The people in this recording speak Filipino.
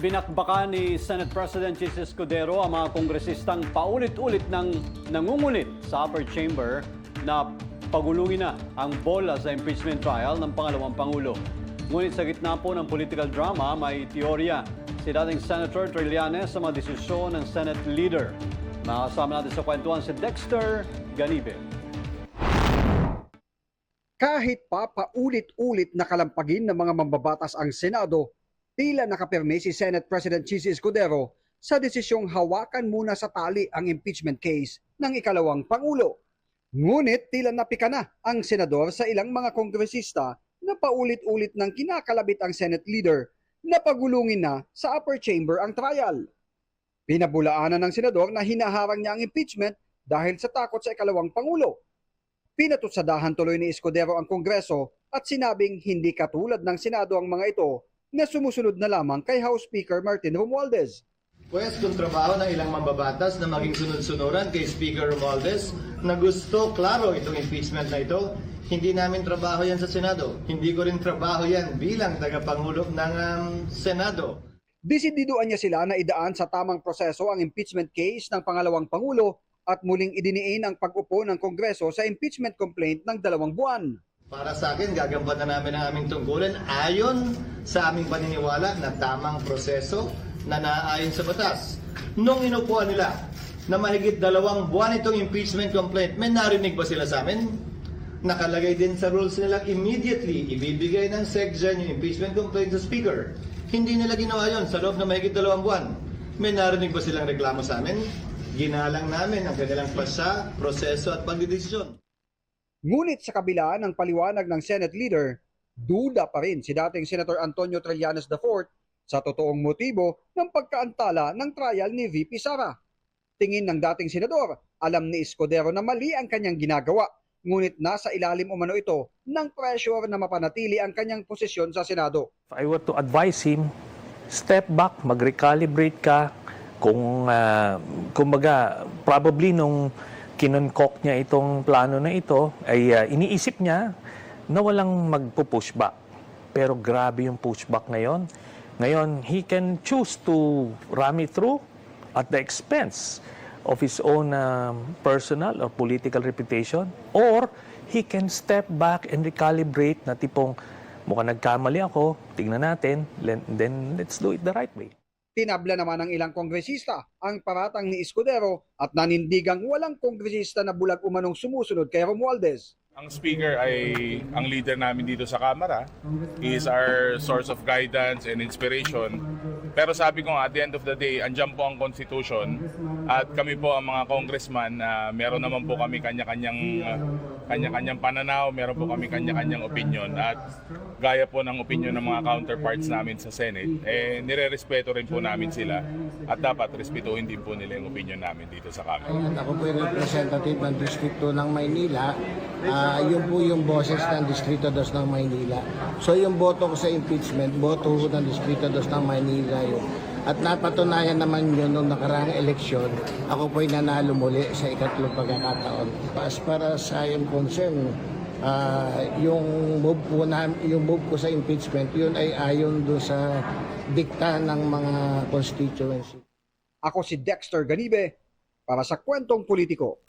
Binakbakan ni Senate President Jesus Escudero ang mga kongresistang paulit-ulit nang nangungulit sa upper chamber na pagulungin na ang bola sa impeachment trial ng pangalawang Pangulo. Ngunit sa gitna po ng political drama, may teorya si dating Senator Trillanes sa mga desisyon ng Senate leader. Makasama natin sa kwentuhan si Dexter Ganibe. Kahit pa paulit-ulit na kalampagin ng mga mambabatas ang Senado, tila nakapirme si Senate President Jesus Escudero sa desisyong hawakan muna sa tali ang impeachment case ng ikalawang Pangulo. Ngunit tila napika na ang senador sa ilang mga kongresista na paulit-ulit nang kinakalabit ang Senate leader na pagulungin na sa upper chamber ang trial. Pinabulaanan ng senador na hinaharang niya ang impeachment dahil sa takot sa ikalawang Pangulo. Pinatutsadahan tuloy ni Escudero ang Kongreso at sinabing hindi katulad ng Senado ang mga ito na sumusunod na lamang kay House Speaker Martin Romualdez. Pwes kung trabaho ng ilang mambabatas na maging sunod-sunuran kay Speaker Romualdez na gusto klaro itong impeachment na ito, hindi namin trabaho yan sa Senado. Hindi ko rin trabaho yan bilang tagapangulo ng Senado. Desididoan niya sila na idaan sa tamang proseso ang impeachment case ng pangalawang Pangulo at muling idiniin ang pag-upo ng Kongreso sa impeachment complaint ng 2 buwan. Para sa akin, gagampanan namin ang aming tungkulin ayon sa aming paniniwala na tamang proseso na naaayon sa batas. Nung inupuan nila na mahigit 2 buwan itong impeachment complaint, may narinig ba sila sa amin? Nakalagay din sa rules nila immediately ibibigay ng SecGen yung impeachment complaint sa Speaker. Hindi nila ginawa yun sa loob na mahigit 2 buwan. May narinig ba silang reklamo sa amin? Ginalang namin ang kanilang pasya, proseso at pagdidesisyon. Ngunit sa kabila ng paliwanag ng Senate leader, duda pa rin si dating Senator Antonio Trillanes IV sa totoong motibo ng pagkaantala ng trial ni VP Sara. Tingin ng dating senador, alam ni Escudero na mali ang kanyang ginagawa, ngunit nasa ilalim umano ito ng pressure na mapanatili ang kanyang posisyon sa Senado. If I were to advise him, step back, mag-recalibrate ka. Kumbaga, probably nung kinonkok niya itong plano na ito, ay iniisip niya na walang magpo-pushback. Pero grabe yung pushback ngayon. Ngayon, he can choose to ram it through at the expense of his own personal or political reputation, or he can step back and recalibrate na tipong mukhang nagkamali ako, tingnan natin, then let's do it the right way. Tinabla naman ng ilang kongresista ang paratang ni Escudero at nanindigang walang kongresista na bulag umanong sumusunod kay Romualdez. Ang speaker ay ang leader namin dito sa Kamara. He is our source of guidance and inspiration. Pero sabi ko nga, at the end of the day, andyan po ang Constitution at kami po ang mga congressman na meron naman po kami kanya-kanyang pananaw, meron po kami kanya-kanyang opinion at gaya po ng opinion ng mga counterparts namin sa Senate, nire-respeto rin po namin sila at dapat respetuhin din po nila yung opinion namin dito sa Kamara. Ako po yung representative ng Distrito ng Maynila. Yun po yung boses ng Distrito 2 ng Maynila. So yung boto ko sa impeachment, boto ko ng Distrito 2 ng Maynila yun. At napatunayan naman yun nung nakaraang eleksyon, ako po yung nanalo muli sa ikatlong pagkakataon. As far as I am concerned, yung move ko sa impeachment, yun ay ayon doon sa dikta ng mga constituency. Ako si Dexter Ganibe para sa Kwentong Politiko.